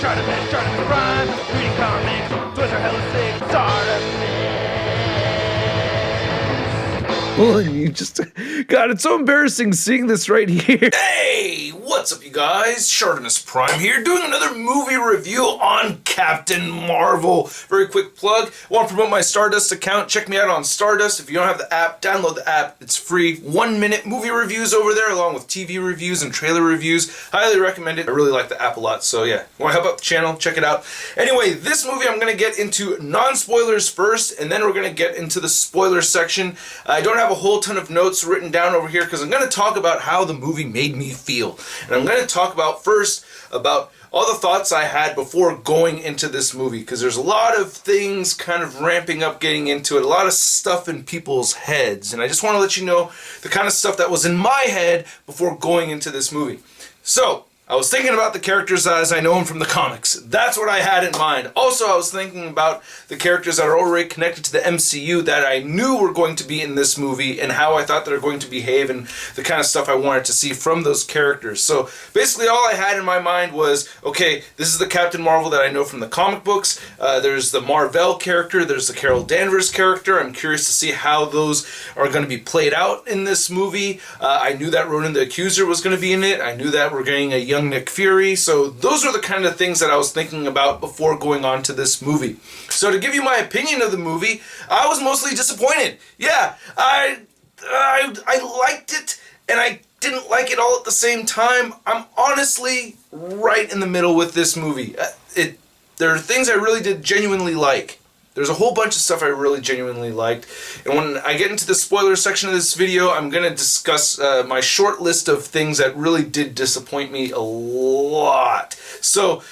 ShartimusPrime, reading comics, toys are hella sick, Well, and you just, God, it's so embarrassing seeing this right here. Hey, what's up you guys? ShartimusPrime here, doing another movie review on Captain Marvel. Very quick plug, I want to promote my Stardust account. Check me out on Stardust. If you don't have the app, download the app. It's free. 1-minute movie reviews over there, along with TV reviews and trailer reviews. Highly recommend it. I really like the app a lot, so yeah. Want to help out the channel? Check it out. Anyway, this movie I'm going to get into non-spoilers first, and then we're going to get into the spoiler section. I don't have a whole ton of notes written down over here because I'm going to talk about how the movie made me feel. And I'm going to talk about first about all the thoughts I had before going into this movie, because there's a lot of things kind of ramping up getting into it, a lot of stuff in people's heads, and I just want to let you know the kind of stuff that was in my head before going into this movie. So, I was thinking about the characters as I know them from the comics. That's what I had in mind. Also, I was thinking about the characters that are already connected to the MCU that I knew were going to be in this movie and how I thought they were going to behave and the kind of stuff I wanted to see from those characters. So basically all I had in my mind was, okay, this is the Captain Marvel that I know from the comic books. There's the Marvel character, there's the Carol Danvers character. I'm curious to see how those are going to be played out in this movie. I knew that Ronan the Accuser was going to be in it. I knew that we're getting a young Nick Fury, so those are the kind of things that I was thinking about before going on to this movie. So to give you my opinion of the movie, I was mostly disappointed. Yeah, I liked it, and I didn't like it all at the same time. I'm honestly right in the middle with this movie. There are things I really did genuinely like. There's a whole bunch of stuff I really genuinely liked, and when I get into the spoiler section of this video, I'm going to discuss my short list of things that really did disappoint me a lot. So,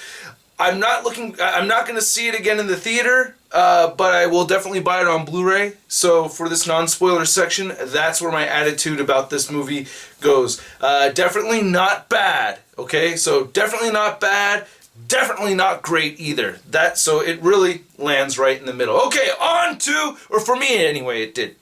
I'm not going to see it again in the theater, but I will definitely buy it on Blu-ray. So for this non-spoiler section, that's where my attitude about this movie goes. Definitely not bad, okay? So definitely not bad. Definitely not great either. So it really lands right in the middle. Okay, on to, or for me anyway, it did.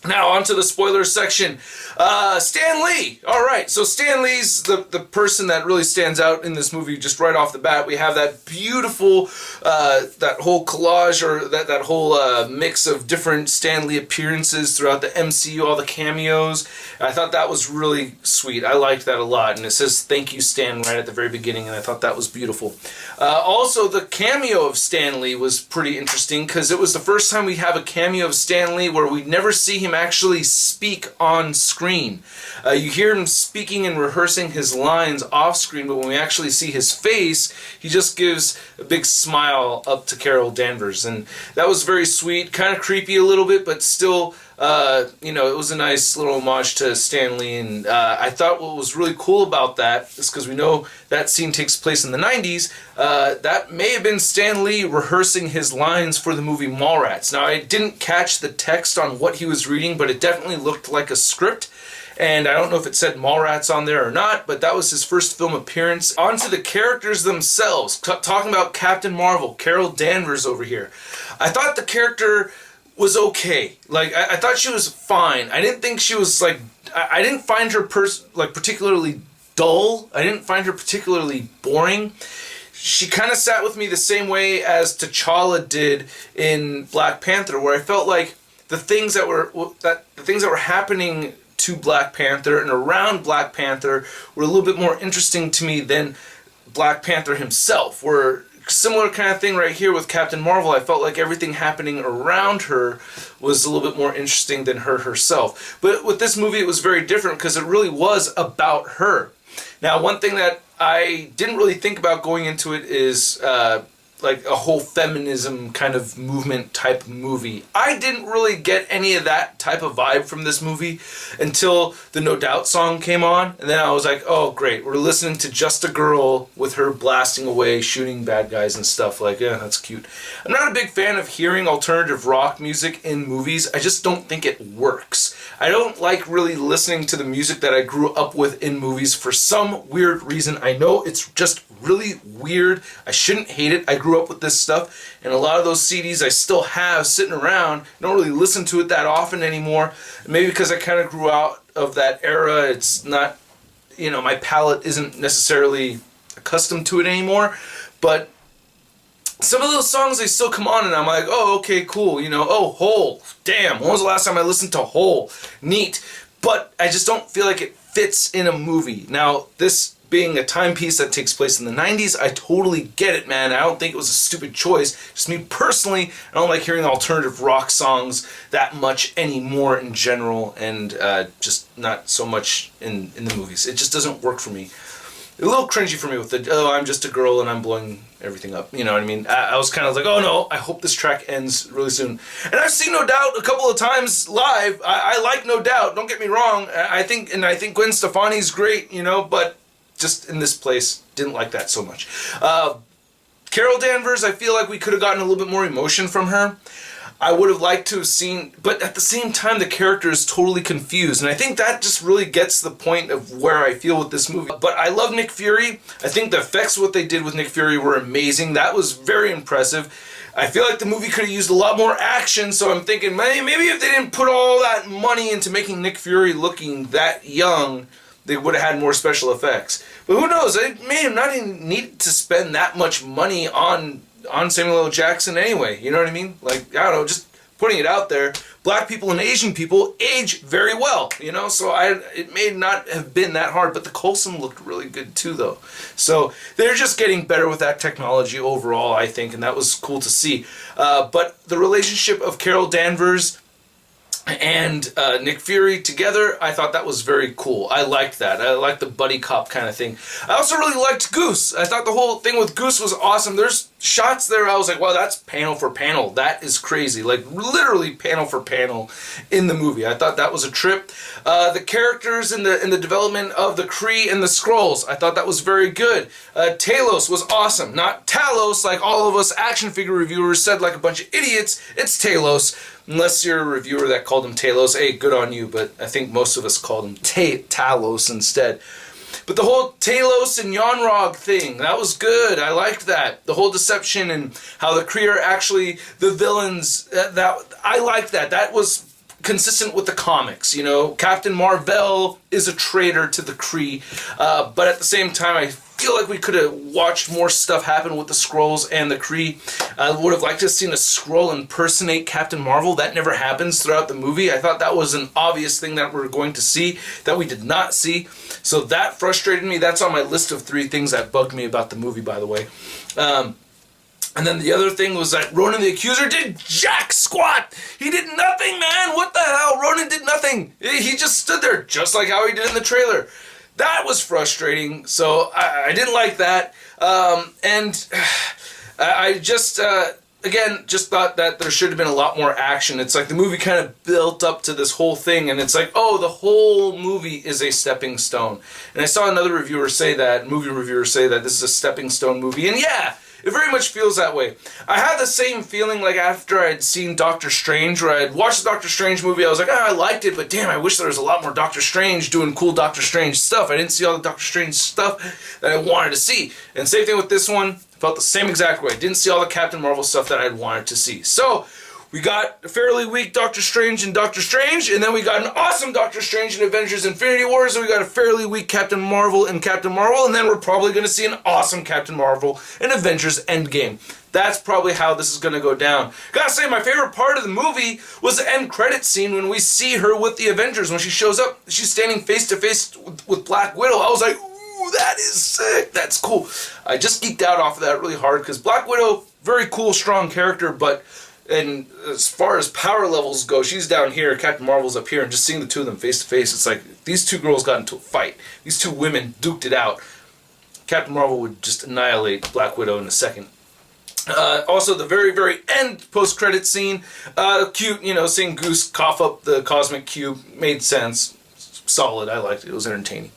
Now, on to the spoiler section. Stan Lee. Alright, so Stan Lee's the person that really stands out in this movie just right off the bat. We have that beautiful, that whole collage, or that whole mix of different Stan Lee appearances throughout the MCU, all the cameos. I thought that was really sweet. I liked that a lot. And it says, "Thank you, Stan," right at the very beginning, and I thought that was beautiful. Also, the cameo of Stan Lee was pretty interesting, because it was the first time we have a cameo of Stan Lee where we never see him actually speak on screen. You hear him speaking and rehearsing his lines off screen, but when we actually see his face, he just gives a big smile up to Carol Danvers, and that was very sweet, kind of creepy a little bit, but still, it was a nice little homage to Stan Lee, and I thought what was really cool about that is because we know that scene takes place in the 90s, that may have been Stan Lee rehearsing his lines for the movie Mallrats. Now, I didn't catch the text on what he was reading, but it definitely looked like a script, and I don't know if it said Mallrats on there or not, but that was his first film appearance. On to the characters themselves, talking about Captain Marvel, Carol Danvers over here. I thought the character was okay. Like, I thought she was fine. I didn't think she was, like, I didn't find her particularly dull. I didn't find her particularly boring. She kind of sat with me the same way as T'Challa did in Black Panther, where I felt like the things that were happening to Black Panther and around Black Panther were a little bit more interesting to me than Black Panther himself. Where similar kind of thing right here with Captain Marvel, I felt like everything happening around her was a little bit more interesting than her herself. But with this movie, it was very different because it really was about her. Now, one thing that I didn't really think about going into it is like a whole feminism kind of movement type movie. I didn't really get any of that type of vibe from this movie until the No Doubt song came on, and then I was like, oh great, we're listening to just a girl with her blasting away, shooting bad guys and stuff. Like, yeah, that's cute. I'm not a big fan of hearing alternative rock music in movies. I just don't think it works. I don't like really listening to the music that I grew up with in movies for some weird reason. I know it's just really weird. I shouldn't hate it. I grew up with this stuff, and a lot of those CDs I still have sitting around. I don't really listen to it that often anymore. Maybe because I kind of grew out of that era. It's not, my palate isn't necessarily accustomed to it anymore. But some of those songs, they still come on and I'm like, oh, okay, cool, you know, oh, Hole, damn, when was the last time I listened to Hole? Neat. But I just don't feel like it fits in a movie. Now, this being a timepiece that takes place in the 90s, I totally get it, man. I don't think it was a stupid choice. Just me personally, I don't like hearing alternative rock songs that much anymore in general, and just not so much in the movies. It just doesn't work for me. A little cringy for me with the, oh, I'm just a girl and I'm blowing everything up. You know what I mean? I was kind of like, oh no, I hope this track ends really soon. And I've seen No Doubt a couple of times live. I like No Doubt, don't get me wrong. I think Gwen Stefani's great, you know, but just in this place, didn't like that so much. Carol Danvers, I feel like we could have gotten a little bit more emotion from her. I would have liked to have seen, but at the same time, the character is totally confused, and I think that just really gets to the point of where I feel with this movie. But I love Nick Fury. I think the effects, what they did with Nick Fury, were amazing. That was very impressive. I feel like the movie could have used a lot more action, so I'm thinking maybe if they didn't put all that money into making Nick Fury looking that young, they would have had more special effects. But who knows? They may have not even needed to spend that much money on Samuel L. Jackson anyway. You know what I mean? Like, I don't know, just putting it out there. Black people and Asian people age very well, you know? So it may not have been that hard, but the Coulson looked really good too, though. So they're just getting better with that technology overall, I think, and that was cool to see. But the relationship of Carol Danvers and Nick Fury together, I thought that was very cool. I liked that. I liked the buddy cop kind of thing. I also really liked Goose. I thought the whole thing with Goose was awesome. There's shots there I was like, wow, that's panel for panel. That is crazy. Like, literally panel for panel in the movie. I thought that was a trip. The characters in the development of the Kree and the Skrulls, I thought that was very good. Talos was awesome. Not Talos, like all of us action figure reviewers said like a bunch of idiots. It's Talos. Unless you're a reviewer that called him Talos, hey, good on you, but I think most of us called him Talos instead. But the whole Talos and Yonrog thing, that was good. I liked that. The whole deception and how the Kree are actually the villains, I liked that. That was consistent with the comics, you know. Captain Marvel is a traitor to the Kree, but at the same time, I feel like we could have watched more stuff happen with the Skrulls and the Kree. I would have liked to have seen a Skrull impersonate Captain Marvel. That never happens throughout the movie. I thought that was an obvious thing that we're going to see that we did not see. So that frustrated me. That's on my list of 3 things that bugged me about the movie, by the way. And then the other thing was that Ronan the Accuser did jack squat. He did nothing, man. What the hell? Ronan did nothing. He just stood there, just like how he did in the trailer. That was frustrating, so I didn't like that. And I just, again, just thought that there should have been a lot more action. It's like the movie kind of built up to this whole thing, and it's like, oh, the whole movie is a stepping stone. And I saw another movie reviewer say that this is a stepping stone movie, and yeah, it very much feels that way. I had the same feeling like after I'd seen Doctor Strange, where I'd watched the Doctor Strange movie, I was like, oh, I liked it, but damn, I wish there was a lot more Doctor Strange doing cool Doctor Strange stuff. I didn't see all the Doctor Strange stuff that I wanted to see. And same thing with this one, felt the same exact way. Didn't see all the Captain Marvel stuff that I'd wanted to see. So, we got a fairly weak Doctor Strange in Doctor Strange, and then we got an awesome Doctor Strange in Avengers Infinity Wars, and we got a fairly weak Captain Marvel in Captain Marvel, and then we're probably going to see an awesome Captain Marvel in Avengers Endgame. That's probably how this is going to go down. Gotta say, my favorite part of the movie was the end credits scene when we see her with the Avengers. When she shows up, she's standing face to face with Black Widow. I was like, ooh, that is sick. That's cool. I just geeked out off of that really hard, because Black Widow, very cool, strong character, but and as far as power levels go, she's down here, Captain Marvel's up here, and just seeing the two of them face to face, it's like these two girls got into a fight. These two women duked it out. Captain Marvel would just annihilate Black Widow in a second. Also, the very, very end post-credit scene, cute, you know, seeing Goose cough up the cosmic cube made sense. Solid, I liked it. It was entertaining.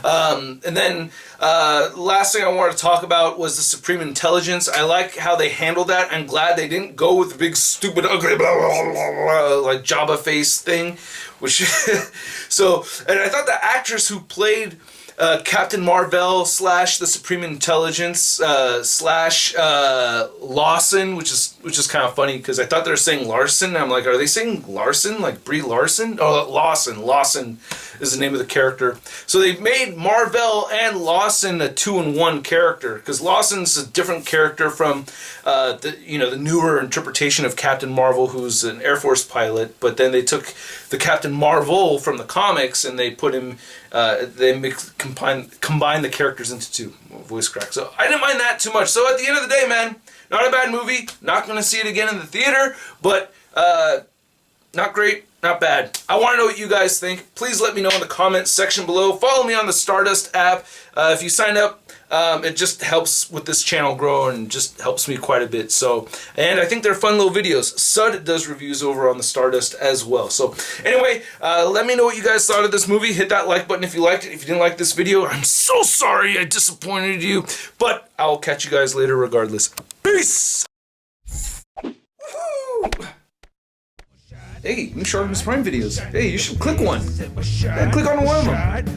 And then, last thing I wanted to talk about was the Supreme Intelligence. I like how they handled that. I'm glad they didn't go with the big, stupid, ugly, blah, blah, blah, blah, like Jabba face thing. Which, so, and I thought the actress who played Captain Marvel / the Supreme Intelligence / Lawson, which is kind of funny because I thought they were saying Larson. I'm like, are they saying Larson, like Brie Larson? Oh, Lawson is the name of the character. So they made Marvell and Lawson a 2-in-1 character, because Lawson's a different character from the newer interpretation of Captain Marvel, who's an Air Force pilot. But then they took the Captain Marvel from the comics and they put him, combined the characters into two. Voice crack. So I didn't mind that too much. So at the end of the day, man, not a bad movie. Not going to see it again in the theater, but not great, not bad. I want to know what you guys think. Please let me know in the comments section below. Follow me on the Stardust app. If you sign up, it just helps with this channel grow and just helps me quite a bit. So, and I think they're fun little videos. Sud does reviews over on the Stardust as well. So anyway, let me know what you guys thought of this movie. Hit that like button if you liked it. If you didn't like this video, I'm so sorry I disappointed you, but I'll catch you guys later regardless. Peace! Woo! Hey, new ShartimusPrime videos. Hey, you should click one. Yeah, click on one of them.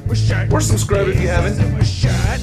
Or subscribe if you haven't. Shot.